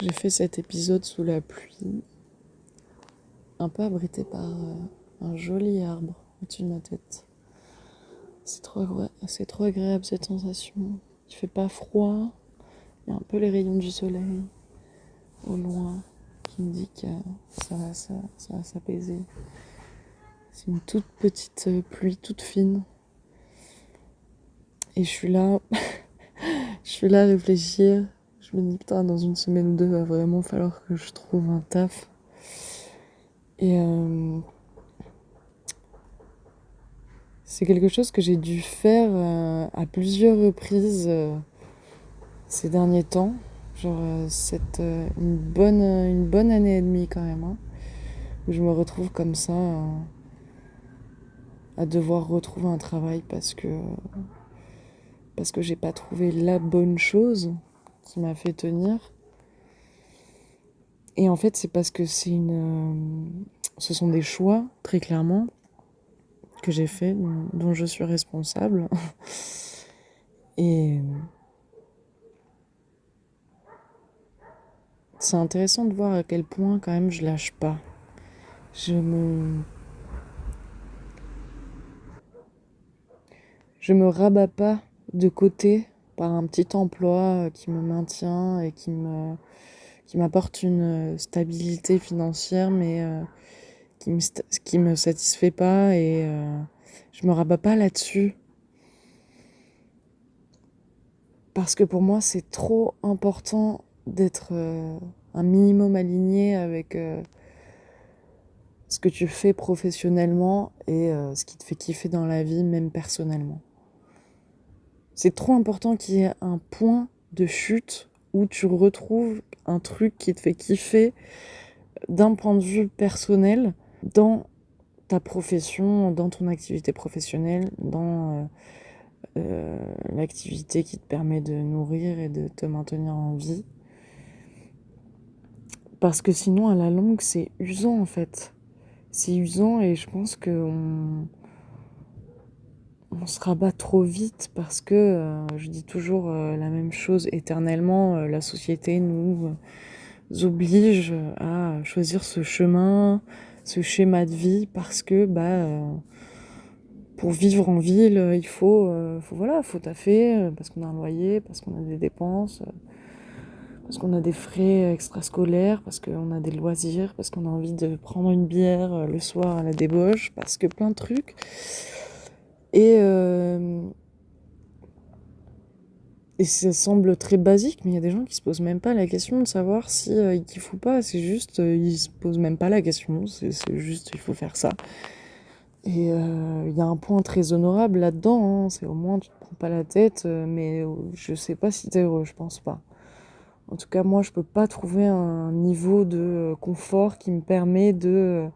J'ai fait cet épisode sous la pluie, un peu abrité par un joli arbre au-dessus de ma tête. C'est trop agréable cette sensation. Il fait pas froid, il y a un peu les rayons du soleil au loin qui me dit que ça va s'apaiser. C'est une toute petite pluie toute fine. Et je suis là, à réfléchir. Je me dis putain, dans une semaine ou deux, il va vraiment falloir que je trouve un taf. Et c'est quelque chose que j'ai dû faire à plusieurs reprises ces derniers temps. Genre une bonne année et demie quand même. Hein, où je me retrouve comme ça à devoir retrouver un travail parce que j'ai pas trouvé la bonne chose qui m'a fait tenir. Et en fait, c'est parce que ce sont des choix, très clairement, que j'ai fait, dont je suis responsable. Et c'est intéressant de voir à quel point, quand même, je lâche pas. Je me rabats pas de côté par un petit emploi qui me maintient et qui m'apporte une stabilité financière, mais qui me satisfait pas, et je me rabats pas là-dessus parce que pour moi c'est trop important d'être un minimum aligné avec ce que tu fais professionnellement et ce qui te fait kiffer dans la vie, même personnellement. C'est trop important qu'il y ait un point de chute où tu retrouves un truc qui te fait kiffer d'un point de vue personnel dans ta profession, dans ton activité professionnelle, dans l'activité qui te permet de nourrir et de te maintenir en vie. Parce que sinon, à la longue, c'est usant en fait. C'est usant et je pense qu'on se rabat trop vite parce que, je dis toujours la même chose éternellement, la société nous oblige à choisir ce chemin, ce schéma de vie parce que pour vivre en ville, faut taffer, parce qu'on a un loyer, parce qu'on a des dépenses, parce qu'on a des frais extrascolaires, parce qu'on a des loisirs, parce qu'on a envie de prendre une bière le soir à la débauche, parce que plein de trucs. Et ça semble très basique, mais il y a des gens qui se posent même pas la question de savoir si ils kiffent ou pas. C'est juste, ils se posent même pas la question. C'est juste, il faut faire ça. Et il y a un point très honorable là-dedans. Hein. C'est au moins, tu te prends pas la tête. Mais je sais pas si t'es heureux, je pense pas. En tout cas, moi, je peux pas trouver un niveau de confort qui me permet de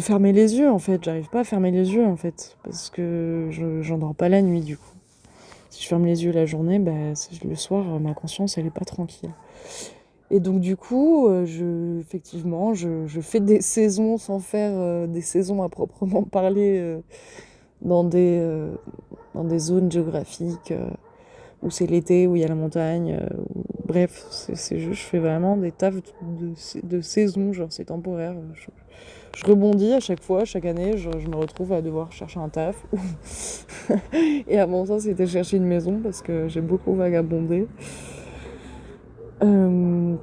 fermer les yeux, en fait. J'arrive pas à fermer les yeux, en fait. Parce que j'endors pas la nuit, du coup. Si je ferme les yeux la journée, le soir, ma conscience, elle est pas tranquille. Et donc, du coup, effectivement, je fais des saisons sans faire des saisons à proprement parler dans des, euh, dans des zones géographiques où c'est l'été, où il y a la montagne. Bref, c'est juste, je fais vraiment des tafs de saison, genre c'est temporaire. Je rebondis à chaque fois, chaque année, je me retrouve à devoir chercher un taf. Et avant ça, c'était chercher une maison parce que j'ai beaucoup vagabondé. Euh,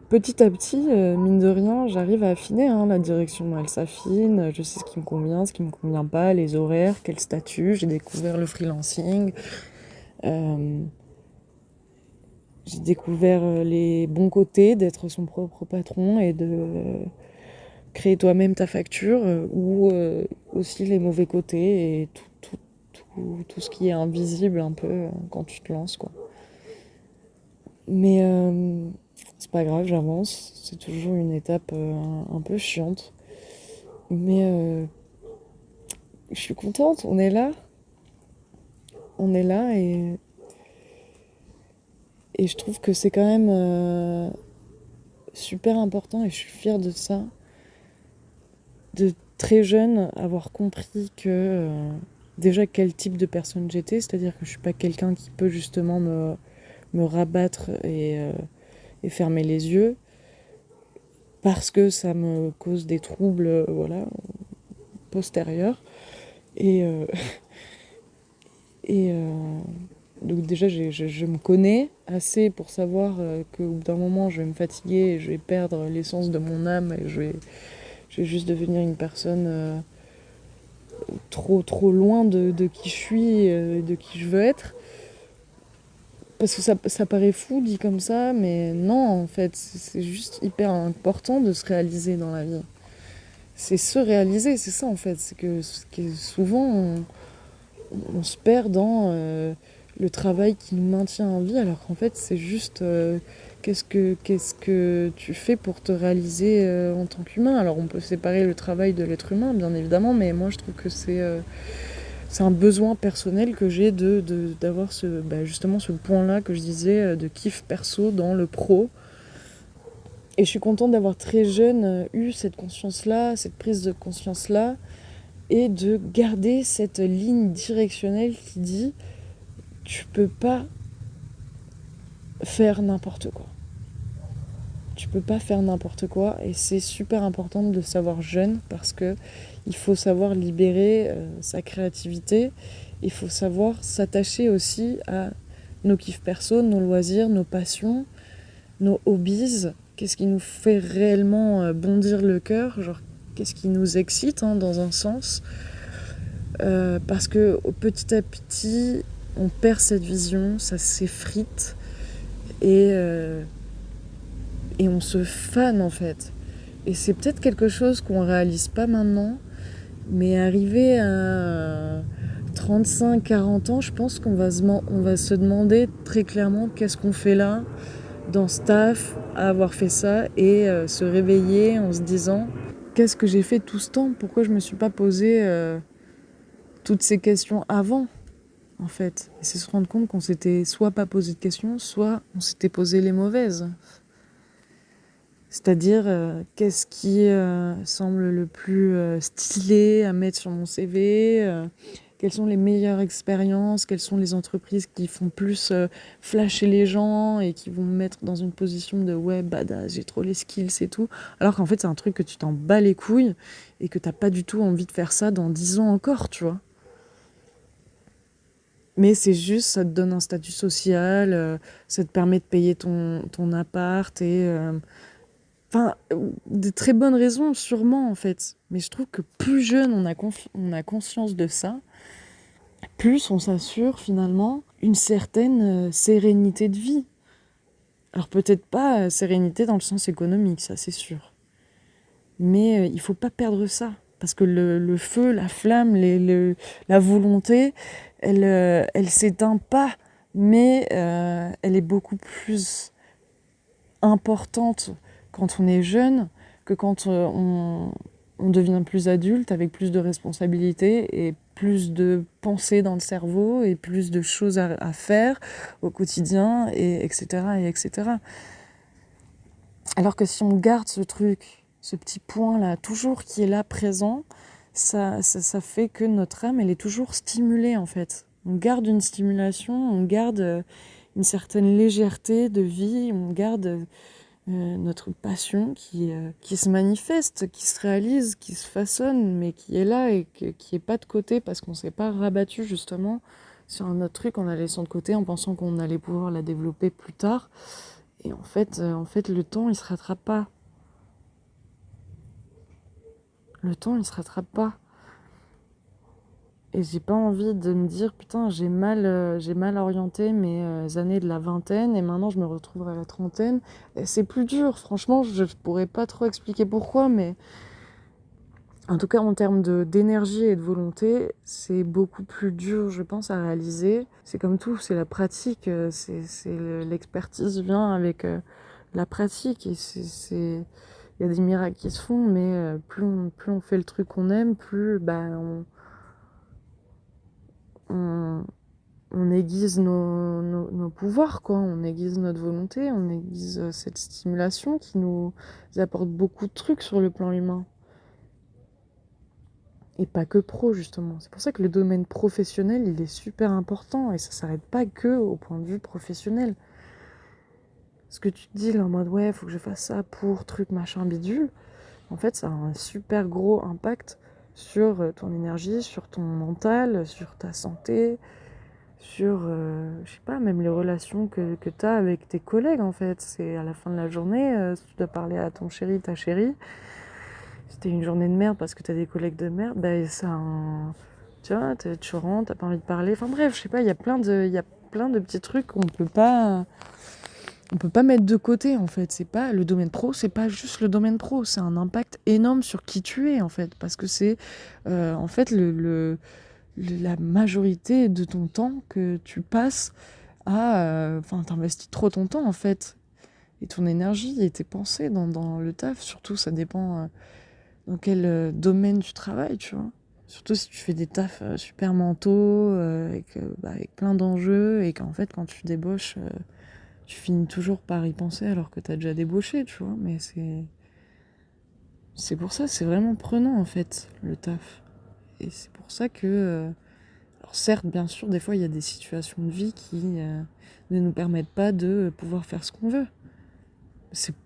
Petit à petit, mine de rien, j'arrive à affiner, hein, la direction, elle s'affine, je sais ce qui me convient, ce qui me convient pas, les horaires, quel statut, j'ai découvert le freelancing, euh, j'ai découvert les bons côtés d'être son propre patron et de créer toi-même ta facture, ou aussi les mauvais côtés et tout ce qui est invisible un peu quand tu te lances, quoi. Mais c'est pas grave, j'avance. C'est toujours une étape un peu chiante. Mais je suis contente, on est là. On est là et je trouve que c'est quand même super important et je suis fière de ça. De très jeune, avoir compris que déjà quel type de personne j'étais. C'est-à-dire que je suis pas quelqu'un qui peut justement me rabattre et fermer les yeux parce que ça me cause des troubles voilà, postérieurs. Et, et donc déjà, je me connais assez pour savoir qu'au bout d'un moment, je vais me fatiguer et je vais perdre l'essence de mon âme et je vais juste devenir une personne trop loin de qui je suis et de qui je veux être. Parce que ça paraît fou dit comme ça, mais non, en fait, c'est juste hyper important de se réaliser dans la vie. C'est se réaliser, c'est ça en fait. C'est que souvent, on se perd dans le travail qui nous maintient en vie, alors qu'en fait, c'est juste qu'est-ce que tu fais pour te réaliser en tant qu'humain. Alors, on peut séparer le travail de l'être humain, bien évidemment, mais moi, je trouve que c'est un besoin personnel que j'ai d'avoir justement ce point-là que je disais de kiff perso dans le pro. Et je suis contente d'avoir très jeune eu cette conscience-là, cette prise de conscience-là, et de garder cette ligne directionnelle qui dit tu peux pas faire n'importe quoi. Tu peux pas faire n'importe quoi, et c'est super important de le savoir jeune parce que il faut savoir libérer sa créativité. Il faut savoir s'attacher aussi à nos kiffs perso, nos loisirs, nos passions, nos hobbies. Qu'est-ce qui nous fait réellement bondir le cœur, genre qu'est-ce qui nous excite dans un sens. Parce que petit à petit, on perd cette vision, ça s'effrite et on se fane en fait. Et c'est peut-être quelque chose qu'on réalise pas maintenant, mais arrivé à 35-40 ans, je pense qu'on va se demander très clairement qu'est-ce qu'on fait là, dans ce taf, à avoir fait ça, et se réveiller en se disant qu'est-ce que j'ai fait tout ce temps, pourquoi je me suis pas posé toutes ces questions avant, en fait. Et c'est se rendre compte qu'on s'était soit pas posé de questions, soit on s'était posé les mauvaises. C'est-à-dire, qu'est-ce qui semble le plus stylé à mettre sur mon CV, quelles sont les meilleures expériences, quelles sont les entreprises qui font plus flasher les gens et qui vont me mettre dans une position de ouais, badass, j'ai trop les skills et tout. Alors qu'en fait, c'est un truc que tu t'en bats les couilles et que t'as pas du tout envie de faire ça dans 10 ans encore, tu vois. Mais c'est juste, ça te donne un statut social, ça te permet de payer ton appart et enfin, de très bonnes raisons, sûrement, en fait. Mais je trouve que plus jeune on a conscience de ça, plus on s'assure, finalement, une certaine sérénité de vie. Alors peut-être pas sérénité dans le sens économique, ça c'est sûr. Mais il faut pas perdre ça. Parce que le feu, la flamme, la volonté, elle s'éteint pas. Mais elle est beaucoup plus importante quand on est jeune que quand on devient plus adulte avec plus de responsabilités et plus de pensées dans le cerveau et plus de choses à faire au quotidien, et etc. et etc. Alors que si on garde ce truc, ce petit point-là, toujours qui est là présent, ça fait que notre âme, elle est toujours stimulée en fait. On garde une stimulation, on garde une certaine légèreté de vie, on garde notre passion qui se manifeste, qui se réalise, qui se façonne, mais qui est là et qui est pas de côté parce qu'on s'est pas rabattu justement sur un autre truc en la laissant de côté en pensant qu'on allait pouvoir la développer plus tard. Et en fait, le temps, il se rattrape pas. Le temps, il se rattrape pas. Et j'ai pas envie de me dire, putain, j'ai mal orienté mes années de la vingtaine et maintenant je me retrouve à la trentaine. Et c'est plus dur, franchement, je pourrais pas trop expliquer pourquoi, mais en tout cas, en termes d'énergie et de volonté, c'est beaucoup plus dur, je pense, à réaliser. C'est comme tout, c'est la pratique, l'expertise vient avec la pratique. Et il y a des miracles qui se font, mais plus on fait le truc qu'on aime, plus on, on aiguise nos pouvoirs, quoi. On aiguise notre volonté, on aiguise cette stimulation qui nous apporte beaucoup de trucs sur le plan humain. Et pas que pro, justement. C'est pour ça que le domaine professionnel, il est super important et ça s'arrête pas que au point de vue professionnel. ce que tu te dis là en mode ouais, faut que je fasse ça pour truc machin bidule, en fait, ça a un super gros impact sur ton énergie, sur ton mental, sur ta santé, sur, je sais pas, même les relations que tu as avec tes collègues en fait. C'est à la fin de la journée, si tu dois parler à ton chéri, ta chérie, si t'as une journée de merde parce que t'as des collègues de merde, bah ça tu vois, tu rentres, t'as pas envie de parler. Enfin bref, je sais pas, il y a plein de petits trucs on peut pas mettre de côté en fait. C'est pas le domaine pro, c'est pas juste le domaine pro, c'est un impact énorme sur qui tu es en fait, parce que c'est en fait la majorité de ton temps que tu passes à, enfin t'investis trop ton temps en fait, et ton énergie et tes pensées dans le taf. Surtout, ça dépend dans quel domaine tu travailles, tu vois. Surtout si tu fais des tafs super mentaux, avec plein d'enjeux, et qu'en fait, quand tu débauches, tu finis toujours par y penser alors que t'as déjà débauché, tu vois. Mais c'est pour ça, c'est vraiment prenant, en fait, le taf. Et c'est pour ça que... alors certes, bien sûr, des fois, il y a des situations de vie qui ne nous permettent pas de pouvoir faire ce qu'on veut.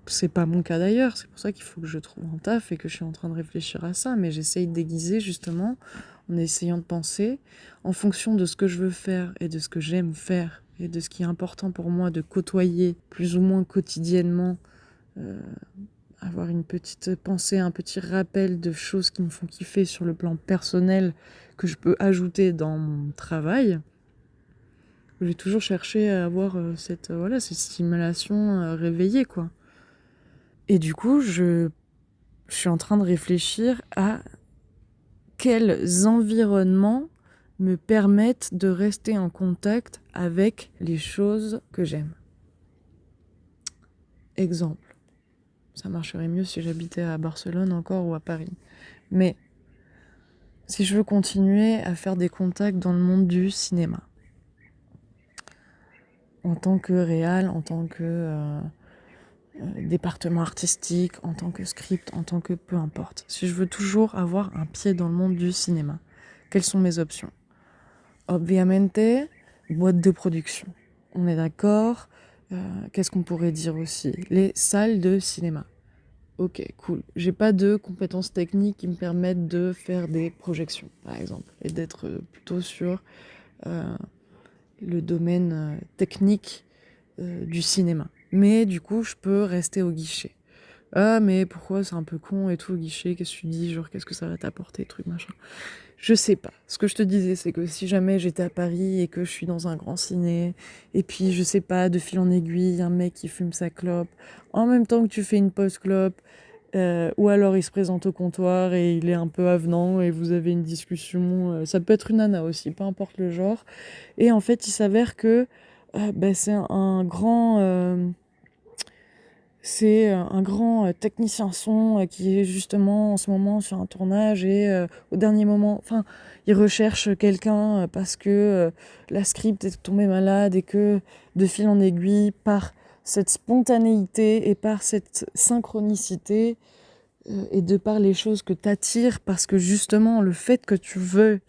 C'est pas mon cas d'ailleurs, c'est pour ça qu'il faut que je trouve un taf et que je suis en train de réfléchir à ça, mais j'essaye de déguiser justement en essayant de penser en fonction de ce que je veux faire et de ce que j'aime faire et de ce qui est important pour moi de côtoyer plus ou moins quotidiennement, euh, avoir une petite pensée, un petit rappel de choses qui me font kiffer sur le plan personnel que je peux ajouter dans mon travail. J'ai toujours cherché à avoir cette stimulation réveillée, quoi. Et du coup, je suis en train de réfléchir à quels environnements me permettent de rester en contact avec les choses que j'aime. Exemple, ça marcherait mieux si j'habitais à Barcelone encore ou à Paris. Mais si je veux continuer à faire des contacts dans le monde du cinéma, en tant que réal, en tant que département artistique, en tant que script, en tant que peu importe. Si je veux toujours avoir un pied dans le monde du cinéma, quelles sont mes options? Obviamente, boîte de production. On est d'accord. Qu'est-ce qu'on pourrait dire aussi? Les salles de cinéma. Ok, cool. J'ai pas de compétences techniques qui me permettent de faire des projections, par exemple, et d'être plutôt sur euh, le domaine technique du cinéma. Mais du coup, je peux rester au guichet. Ah, mais pourquoi c'est un peu con et tout au guichet? Qu'est-ce que tu dis? Genre, qu'est-ce que ça va t'apporter, truc machin? Je sais pas. Ce que je te disais, c'est que si jamais j'étais à Paris et que je suis dans un grand ciné, et puis, je sais pas, de fil en aiguille, un mec qui fume sa clope, en même temps que tu fais une pause clope, ou alors il se présente au comptoir et il est un peu avenant et vous avez une discussion, ça peut être une nana aussi, peu importe le genre. Et en fait, il s'avère que c'est un grand technicien son qui est justement en ce moment sur un tournage et au dernier moment, enfin, il recherche quelqu'un parce que la script est tombée malade et que de fil en aiguille, par cette spontanéité et par cette synchronicité et de par les choses que t'attires, parce que justement le fait que tu veux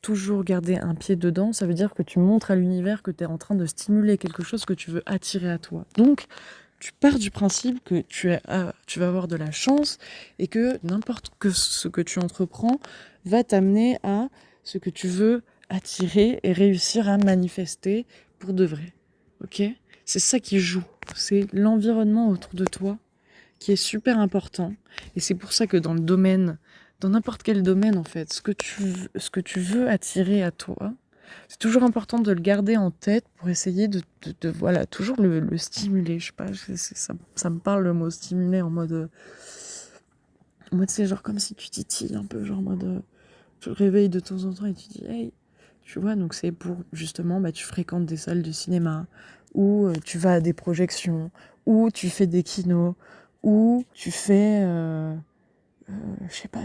toujours garder un pied dedans, ça veut dire que tu montres à l'univers que tu es en train de stimuler quelque chose que tu veux attirer à toi. Donc, tu pars du principe que tu vas avoir de la chance et que n'importe que ce que tu entreprends va t'amener à ce que tu veux attirer et réussir à manifester pour de vrai. Ok? C'est ça qui joue. C'est l'environnement autour de toi qui est super important. Et c'est pour ça que dans n'importe quel domaine en fait, ce que tu veux attirer à toi, c'est toujours important de le garder en tête pour essayer voilà, toujours le stimuler. Je sais pas, ça me parle le mot stimuler en mode c'est genre comme si tu titilles un peu, genre en mode tu te réveilles de temps en temps et tu dis hey, tu vois, donc c'est pour justement, tu fréquentes des salles de cinéma, ou tu vas à des projections, ou tu fais des kinos, ou tu fais, je sais pas,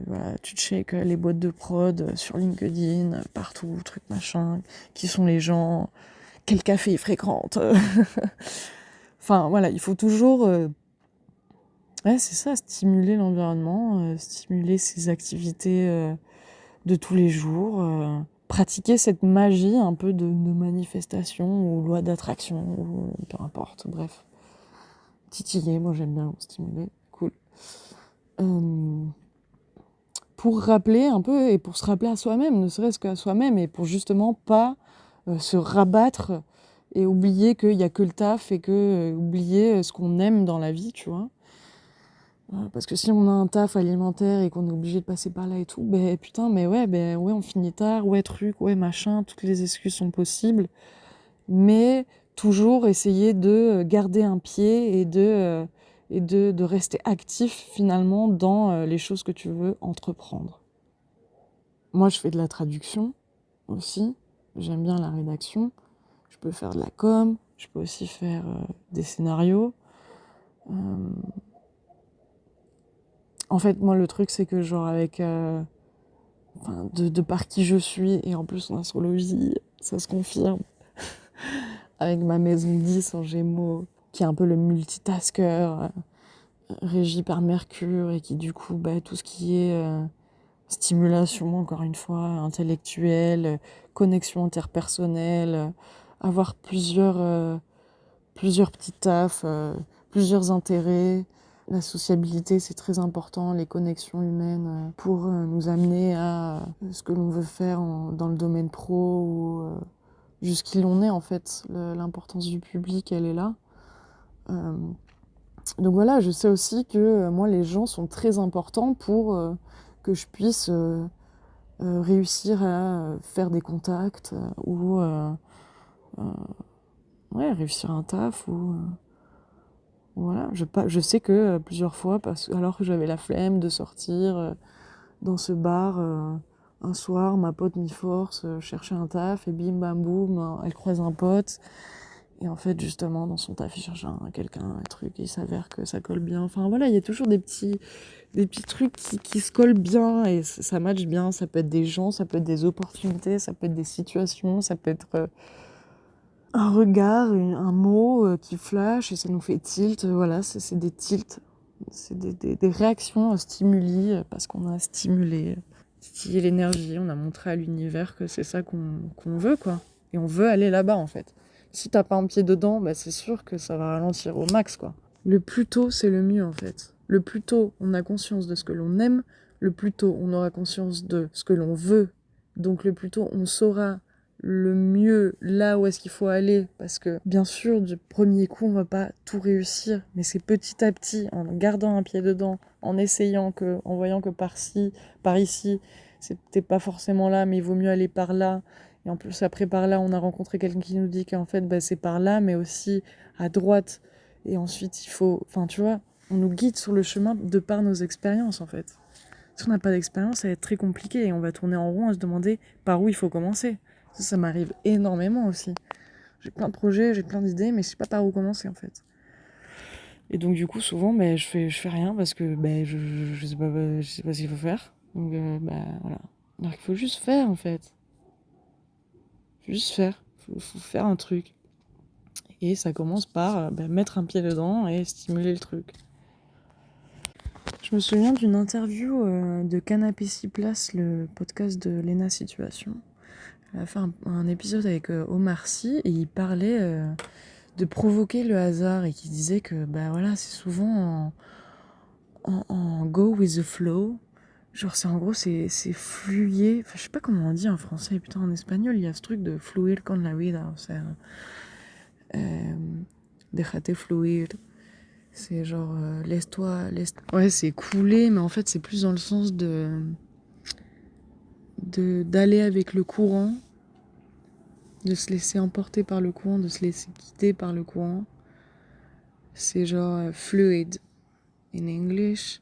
voilà, tu checkes les boîtes de prod sur LinkedIn, partout, truc machin, qui sont les gens, quel café ils fréquentent. Enfin voilà, il faut toujours, ouais, c'est ça, stimuler l'environnement, stimuler ses activités de tous les jours. pratiquer cette magie un peu de manifestation ou loi d'attraction, ou peu importe, bref. Titiller, moi j'aime bien stimuler, cool. Pour rappeler un peu, et pour se rappeler à soi-même, ne serait-ce qu'à soi-même, et pour justement pas se rabattre et oublier qu'il n'y a que le taf et que oublier ce qu'on aime dans la vie, tu vois. Parce que si on a un taf alimentaire et qu'on est obligé de passer par là et tout, putain, mais ouais, on finit tard, ouais, truc, ouais, machin, toutes les excuses sont possibles. Mais toujours essayer de garder un pied et de rester actif finalement dans les choses que tu veux entreprendre. Moi, je fais de la traduction aussi. J'aime bien la rédaction. Je peux faire de la com. Je peux aussi faire des scénarios. En fait, moi, le truc, c'est que genre avec... de par qui je suis, et en plus en astrologie, ça se confirme, avec ma maison 10 en Gémeaux, qui est un peu le multitasker, régi par Mercure, et qui du coup, tout ce qui est stimulation, encore une fois, intellectuelle, connexion interpersonnelle, avoir plusieurs petits tafs, plusieurs intérêts. La sociabilité, c'est très important, les connexions humaines, pour nous amener à ce que l'on veut faire dans le domaine pro, ou jusqu'où l'on est en fait. L'importance du public, elle est là. Donc voilà, je sais aussi que moi, les gens sont très importants pour que je puisse réussir à faire des contacts, ou réussir un taf, ou... Voilà, je sais que plusieurs fois, alors que j'avais la flemme de sortir dans ce bar, un soir, ma pote m'y force, chercher un taf, et bim bam boum, elle croise un pote, et en fait, justement, dans son taf, il cherche quelqu'un, un truc, et il s'avère que ça colle bien. Enfin voilà, il y a toujours des petits trucs qui se collent bien, et ça matche bien. Ça peut être des gens, ça peut être des opportunités, ça peut être des situations, ça peut être... un regard, un mot qui flash et ça nous fait tilt. Voilà, c'est des tilts. C'est des réactions stimuli parce qu'on a titillé l'énergie. On a montré à l'univers que c'est ça qu'on veut, quoi. Et on veut aller là-bas, en fait. Si t'as pas un pied dedans, c'est sûr que ça va ralentir au max, quoi. Le plus tôt, c'est le mieux, en fait. Le plus tôt on a conscience de ce que l'on aime, le plus tôt on aura conscience de ce que l'on veut. Donc le plus tôt on saura le mieux là où est-ce qu'il faut aller, parce que bien sûr du premier coup on va pas tout réussir, mais c'est petit à petit, en gardant un pied dedans, en voyant que par ici c'était pas forcément là, mais il vaut mieux aller par là, et en plus après par là on a rencontré quelqu'un qui nous dit qu'en fait c'est par là, mais aussi à droite, et ensuite il faut, enfin tu vois, on nous guide sur le chemin de par nos expériences en fait. Si on n'a pas d'expérience, ça va être très compliqué, et on va tourner en rond à se demander par où il faut commencer. Ça m'arrive énormément aussi. J'ai plein de projets, j'ai plein d'idées, mais je sais pas par où commencer en fait. Et donc du coup, souvent, je fais rien parce que je sais pas ce qu'il faut faire. Donc voilà. Alors qu'il faut juste faire en fait. Faut juste faire. Faut faire un truc. Et ça commence par mettre un pied dedans et stimuler le truc. Je me souviens d'une interview de Canapé 6 places, le podcast de Lena Situation. Elle a fait un épisode avec Omar Sy, et il parlait de provoquer le hasard, et qui disait que voilà, c'est souvent en go with the flow. Genre en gros c'est fluyer. Enfin, je sais pas comment on dit en français, putain, en espagnol il y a ce truc de fluir con la vida, o sea, déjate fluir. C'est genre laisse-toi. Ouais, c'est couler, mais en fait c'est plus dans le sens d'aller avec le courant, de se laisser emporter par le courant, de se laisser guider par le courant. C'est genre fluid in English.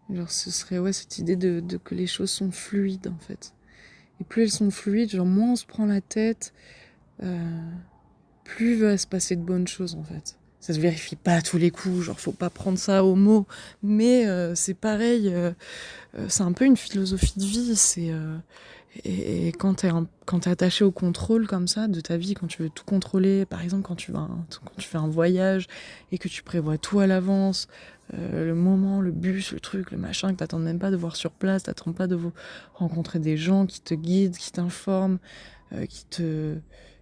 Genre ce serait cette idée de que les choses sont fluides en fait. Et plus elles sont fluides, genre moins on se prend la tête, plus il va se passer de bonnes choses en fait. Ça se vérifie pas à tous les coups, genre faut pas prendre ça au mot, mais c'est pareil, c'est un peu une philosophie de vie, c'est Et quand t'es attaché au contrôle comme ça de ta vie, quand tu veux tout contrôler, par exemple quand tu fais un voyage et que tu prévois tout à l'avance, le moment, le bus, le truc, le machin, que t'attends même pas de voir sur place, t'attends pas de rencontrer des gens qui te guident, qui t'informent, euh, qui te,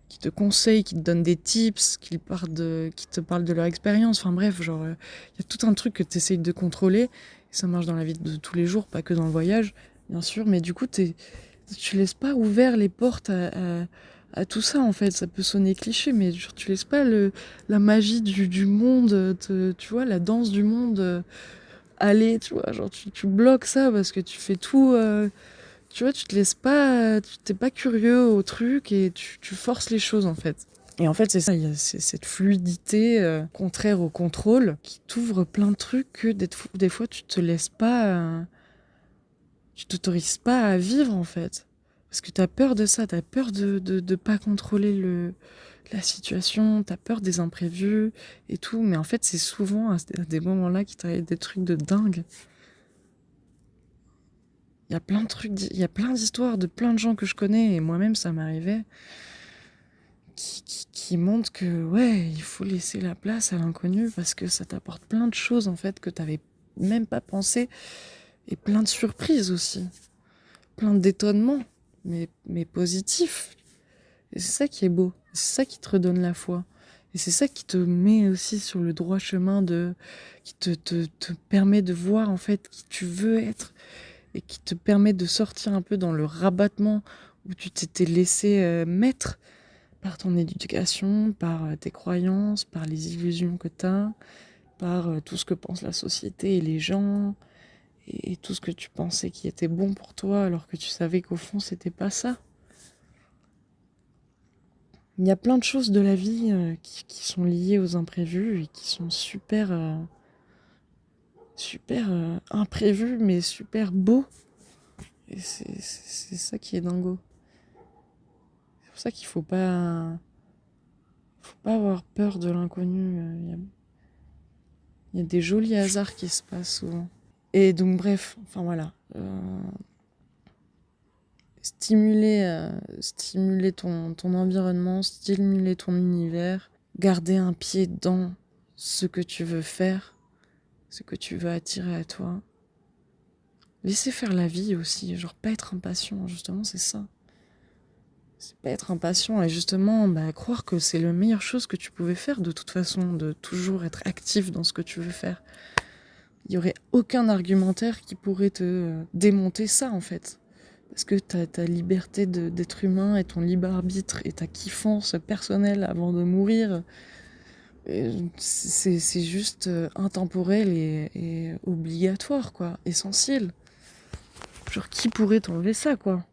qui te conseillent, qui te donnent des tips, qui te parlent de leur expérience. Enfin bref, genre, y a tout un truc que t'essayes de contrôler. Et ça marche dans la vie de tous les jours, pas que dans le voyage, bien sûr. Mais du coup, tu laisses pas ouvert les portes à tout ça, en fait. Ça peut sonner cliché, mais genre, tu laisses pas la magie du monde, tu vois, la danse du monde aller, tu vois. Genre, tu bloques ça parce que tu fais tout. Tu vois, tu te laisses pas. Tu t'es pas curieux au truc et tu forces les choses, en fait. Et en fait, c'est ça, il y a cette fluidité contraire au contrôle qui t'ouvre plein de trucs que des fois tu te laisses pas. Tu t'autorises pas à vivre en fait. Parce que t'as peur de ça, t'as peur de pas contrôler la situation, t'as peur des imprévus et tout. Mais en fait, c'est souvent à des moments-là qu'il t'arrive des trucs de dingue. Il y a plein de trucs, il y a plein d'histoires de plein de gens que je connais, et moi-même ça m'arrivait, qui montrent que ouais, il faut laisser la place à l'inconnu parce que ça t'apporte plein de choses en fait que t'avais même pas pensé, et plein de surprises aussi, plein d'étonnements, mais positifs. Et c'est ça qui est beau, c'est ça qui te redonne la foi. Et c'est ça qui te met aussi sur le droit chemin qui te permet de voir en fait qui tu veux être et qui te permet de sortir un peu dans le rabattement où tu t'étais laissé mettre par ton éducation, par tes croyances, par les illusions que tu as, par tout ce que pense la société et les gens, et tout ce que tu pensais qui était bon pour toi alors que tu savais qu'au fond c'était pas ça. Il y a plein de choses de la vie qui sont liées aux imprévus et qui sont super imprévus mais super beaux. Et c'est ça qui est dingo. C'est pour ça qu'il faut pas avoir peur de l'inconnu. Il y a des jolis hasards qui se passent souvent. Et donc bref, enfin voilà. Stimuler ton environnement, stimuler ton univers, garder un pied dans ce que tu veux faire, ce que tu veux attirer à toi. Laisser faire la vie aussi, genre pas être impatient, justement c'est ça. C'est pas être impatient et justement croire que c'est la meilleure chose que tu pouvais faire de toute façon, de toujours être actif dans ce que tu veux faire. Il y aurait aucun argumentaire qui pourrait te démonter ça en fait. Parce que ta liberté d'être humain et ton libre arbitre et ta kiffance personnelle avant de mourir, c'est juste intemporel et obligatoire, quoi, essentiel. Genre, qui pourrait t'enlever ça, quoi?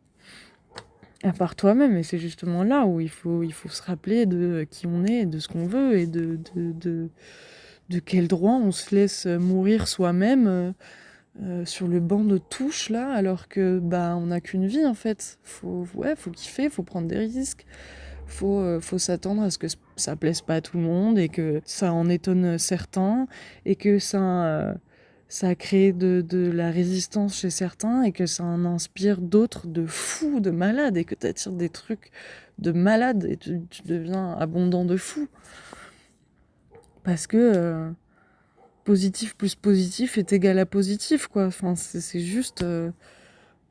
À part toi-même, et c'est justement là où il faut se rappeler de qui on est, de ce qu'on veut, et de quel droit on se laisse mourir soi-même sur le banc de touche, là, alors que on n'a qu'une vie, en fait. Faut kiffer, faut prendre des risques. Faut s'attendre à ce que ça plaise pas à tout le monde et que ça en étonne certains et que ça crée de la résistance chez certains et que ça en inspire d'autres de fous, de malades et que tu attires des trucs de malades et tu deviens abondant de fous. Parce que positif plus positif est égal à positif, quoi. Enfin, c'est juste...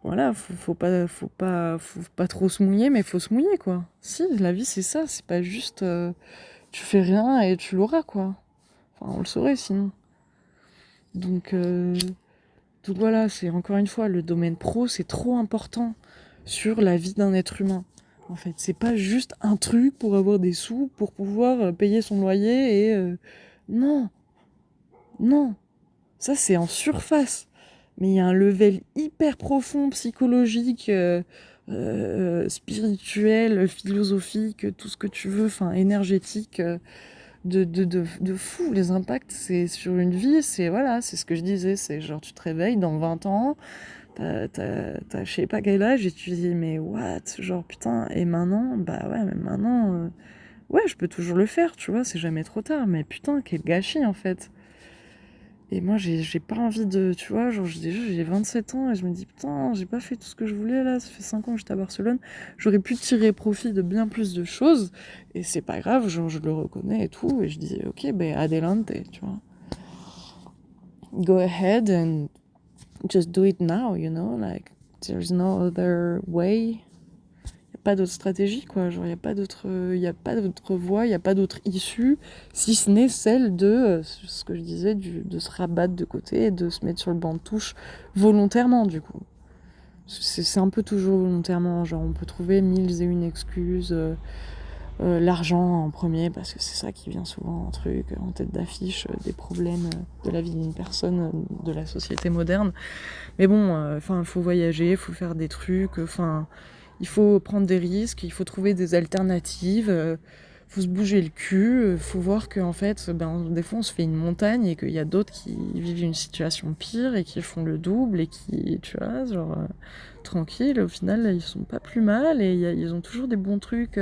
voilà, faut pas trop se mouiller, mais faut se mouiller, quoi. Si, la vie, c'est ça, c'est pas juste tu fais rien et tu l'auras, quoi. Enfin, on le saurait sinon. Donc, donc voilà, c'est encore une fois, le domaine pro, c'est trop important sur la vie d'un être humain. En fait, c'est pas juste un truc pour avoir des sous, pour pouvoir payer son loyer et... non, non, ça c'est en surface. Mais il y a un level hyper profond, psychologique, spirituel, philosophique, tout ce que tu veux, enfin énergétique, de fou. Les impacts, c'est sur une vie, c'est voilà, c'est ce que je disais, c'est genre tu te réveilles dans 20 ans, t'as je sais pas quel âge et tu dis mais what, genre putain, et maintenant, bah ouais, mais maintenant, ouais, je peux toujours le faire, tu vois, c'est jamais trop tard, mais putain, quel gâchis en fait. Et moi, j'ai pas envie de, tu vois, genre, déjà, j'ai 27 ans et je me dis, putain, j'ai pas fait tout ce que je voulais là, ça fait 5 ans que j'étais à Barcelone, j'aurais pu tirer profit de bien plus de choses, et c'est pas grave, genre, je le reconnais et tout, et je dis, ok, ben, adelante, tu vois. Go ahead and just do it now, you know, like, there's no other way. Pas d'autre stratégie, quoi. Genre, il n'y a pas d'autre voie, il n'y a pas d'autre issue, si ce n'est celle de, ce que je disais, de se rabattre de côté et de se mettre sur le banc de touche volontairement, du coup. C'est un peu toujours volontairement, genre, on peut trouver 1001 excuses, l'argent en premier, parce que c'est ça qui vient souvent en tête d'affiche, des problèmes de la vie d'une personne, de la société moderne. Mais bon, il faut voyager, il faut faire des trucs, il faut prendre des risques, il faut trouver des alternatives, faut se bouger le cul, faut voir qu'en fait, des fois on se fait une montagne et qu'il y a d'autres qui vivent une situation pire et qui font le double et qui, tu vois, genre, tranquille, au final, ils sont pas plus mal et ils ont toujours des bons trucs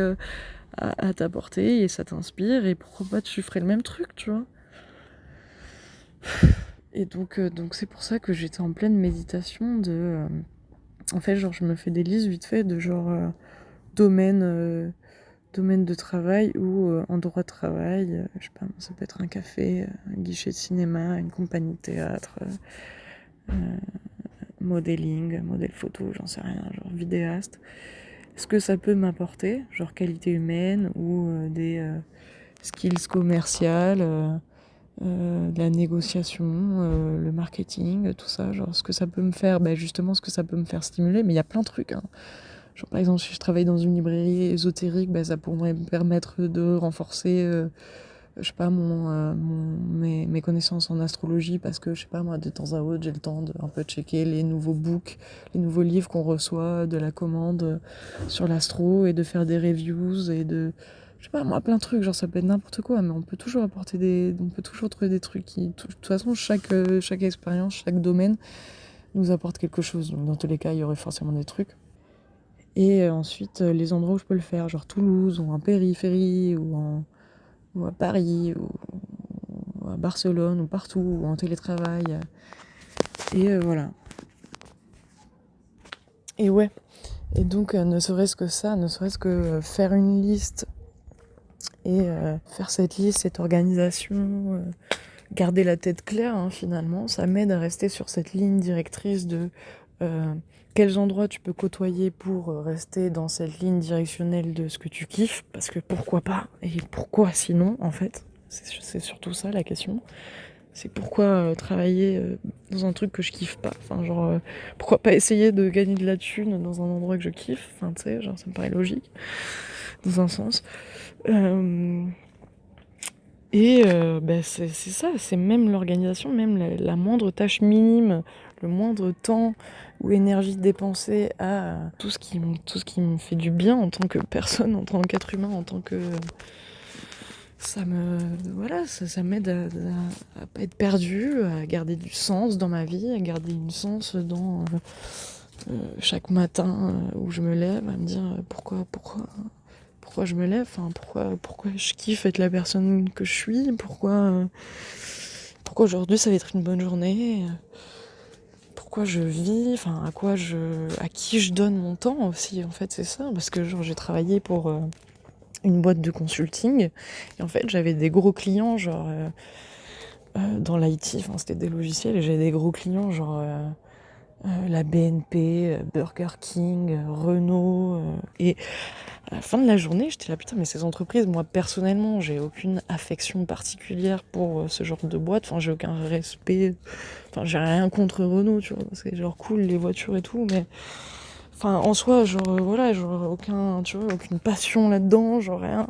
à t'apporter et ça t'inspire et pourquoi pas tu ferais le même truc, tu vois. Et donc c'est pour ça que j'étais en pleine méditation de... en fait, genre, je me fais des listes vite fait de genre domaine de travail ou endroit de travail. Je sais pas, ça peut être un café, un guichet de cinéma, une compagnie de théâtre, modeling, modèle photo, j'en sais rien, genre vidéaste. Ce que ça peut m'apporter, genre qualité humaine ou des skills commerciales, de la négociation, le marketing, tout ça, genre ce que ça peut me faire, justement ce que ça peut me faire stimuler, mais il y a plein de trucs, hein. Genre, par exemple, si je travaille dans une librairie ésotérique, ça pourrait me permettre de renforcer, je sais pas, mes connaissances en astrologie, parce que, je sais pas, moi, de temps à autre, j'ai le temps de un peu checker les nouveaux books, les nouveaux livres qu'on reçoit de la commande sur l'astro, et de faire des reviews, et de... Je sais pas, moi, plein de trucs, genre ça peut être n'importe quoi, mais on peut toujours on peut toujours trouver des trucs qui... De toute façon, chaque expérience, chaque domaine nous apporte quelque chose. Donc, dans tous les cas, il y aurait forcément des trucs. Et ensuite, les endroits où je peux le faire, genre Toulouse, ou en périphérie, ou à Paris, ou à Barcelone, ou partout, ou en télétravail. Et voilà. Et ouais. Et donc, ne serait-ce que ça, ne serait-ce que faire une liste, et faire cette liste, cette organisation, garder la tête claire, hein, finalement, ça m'aide à rester sur cette ligne directrice de... quels endroits tu peux côtoyer pour rester dans cette ligne directionnelle de ce que tu kiffes, parce que pourquoi pas, et pourquoi sinon, en fait, c'est surtout ça la question, c'est pourquoi travailler dans un truc que je kiffe pas, pourquoi pas essayer de gagner de la thune dans un endroit que je kiffe, tu sais, genre ça me paraît logique, dans un sens. C'est ça, c'est même l'organisation, même la moindre tâche minime, le moindre temps ou énergie dépensée à tout ce qui me fait du bien en tant que personne, en tant qu'être humain, en tant que... Ça m'aide à pas être perdu, à garder du sens dans ma vie, à garder du sens dans chaque matin où je me lève, à me dire pourquoi je me lève, pourquoi je kiffe être la personne que je suis, pourquoi aujourd'hui ça va être une bonne journée, pourquoi je vis, à qui je donne mon temps aussi, en fait, c'est ça, parce que genre j'ai travaillé pour une boîte de consulting, et en fait j'avais des gros clients, genre dans l'IT, c'était des logiciels, et j'avais des gros clients, genre la BNP, Burger King, Renault, et à la fin de la journée, j'étais là, putain, mais ces entreprises, moi, personnellement, j'ai aucune affection particulière pour ce genre de boîte. J'ai aucun respect. J'ai rien contre Renault, tu vois. C'est genre cool, les voitures et tout, mais... en soi, aucune passion là-dedans, genre rien,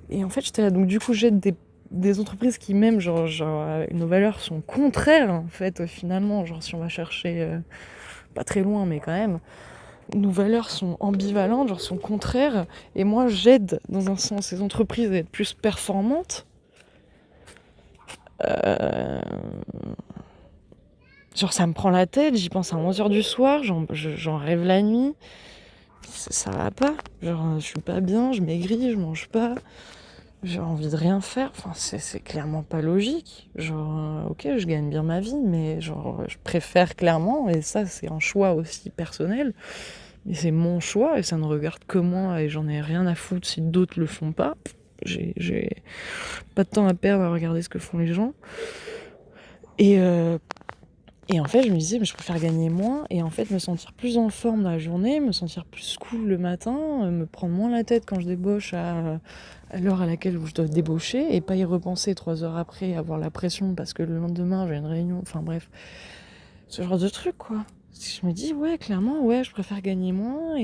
Et en fait, j'étais là, donc du coup, j'aide des entreprises qui même, nos valeurs sont contraires, en fait, finalement. Genre, si on va chercher pas très loin, mais quand même... Nos valeurs sont ambivalentes, sont contraires, et moi j'aide dans un sens ces entreprises à être plus performantes. Ça me prend la tête, j'y pense à 11h du soir, j'en rêve la nuit, ça va pas, je suis pas bien, je maigris, je mange pas, j'ai envie de rien faire. Enfin, c'est clairement pas logique. Genre, ok, je gagne bien ma vie, mais genre, je préfère clairement, et ça, c'est un choix aussi personnel, mais c'est mon choix et ça ne regarde que moi et j'en ai rien à foutre si d'autres le font pas. J'ai pas de temps à perdre à regarder ce que font les gens. Et, euh, et en fait, je me disais, mais je préfère gagner moins et en fait me sentir plus en forme dans la journée, me sentir plus cool le matin, me prendre moins la tête quand je débauche à l'heure à laquelle je dois débaucher et pas y repenser 3 heures après, avoir la pression parce que le lendemain j'ai une réunion, enfin bref, ce genre de truc quoi. Je me dis, ouais, clairement, ouais, je préfère gagner moins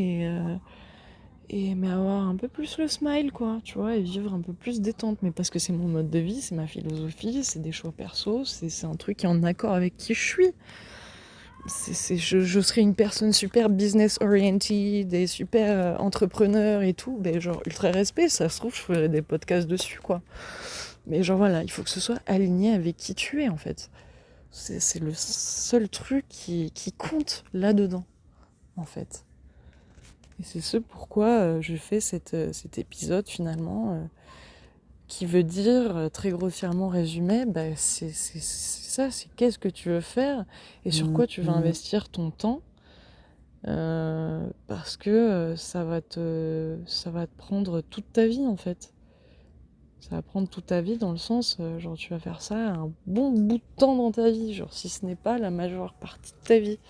mais avoir un peu plus le smile, quoi, tu vois, et vivre un peu plus détente. Mais parce que c'est mon mode de vie, c'est ma philosophie, c'est des choix perso, c'est un truc qui est en accord avec qui je suis. Je serais une personne super business oriented et super entrepreneur et tout, ben genre ultra respect, ça se trouve, je ferais des podcasts dessus, quoi. Mais genre voilà, il faut que ce soit aligné avec qui tu es, en fait. C'est le seul truc qui compte là-dedans, en fait. Et c'est ce pourquoi je fais cet épisode finalement, qui veut dire, très grossièrement résumé, bah, c'est ça, c'est qu'est-ce que tu veux faire et sur quoi tu veux investir ton temps, parce que ça va te prendre toute ta vie en fait. Ça va prendre toute ta vie dans le sens, genre tu vas faire ça un bon bout de temps dans ta vie, genre si ce n'est pas la majeure partie de ta vie.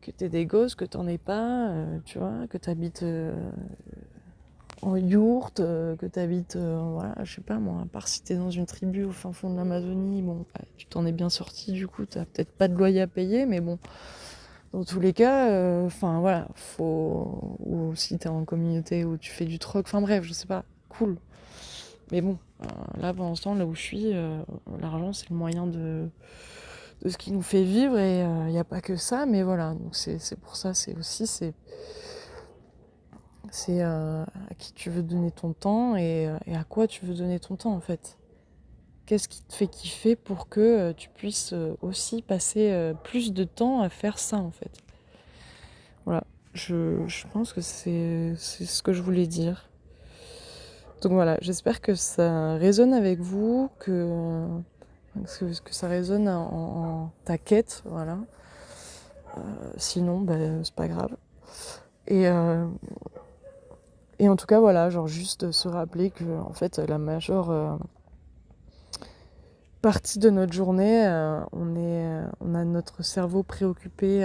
Que t'aies des gosses, que t'en aies pas, tu vois, que t'habites en yourte, que t'habites, voilà, je sais pas moi, à part si t'es dans une tribu au fin fond de l'Amazonie, bon, bah, tu t'en es bien sorti du coup, t'as peut-être pas de loyer à payer, mais bon, dans tous les cas, enfin voilà, faut... Ou si t'es en communauté où tu fais du troc, enfin bref, je sais pas, cool. Mais bon, là pour l'instant, là où je suis, l'argent c'est le moyen de ce qui nous fait vivre et il n'y a pas que ça, mais voilà, donc c'est pour ça, c'est à qui tu veux donner ton temps et à quoi tu veux donner ton temps en fait. Qu'est-ce qui te fait kiffer pour que tu puisses aussi passer plus de temps à faire ça en fait. Voilà, je pense que c'est ce que je voulais dire. Donc voilà, j'espère que ça résonne avec vous, que ça résonne en ta quête, voilà. Sinon, bah, c'est pas grave. Et, euh, et en tout cas, voilà, genre juste se rappeler que en fait, la majeure partie de notre journée, on a notre cerveau préoccupé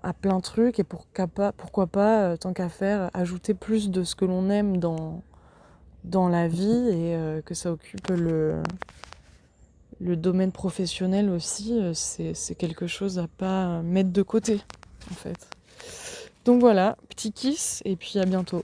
à plein de trucs et pourquoi pas, tant qu'à faire, ajouter plus de ce que l'on aime dans la vie et que ça occupe le domaine professionnel aussi, c'est quelque chose à pas mettre de côté, en fait. Donc voilà, petit kiss et puis à bientôt.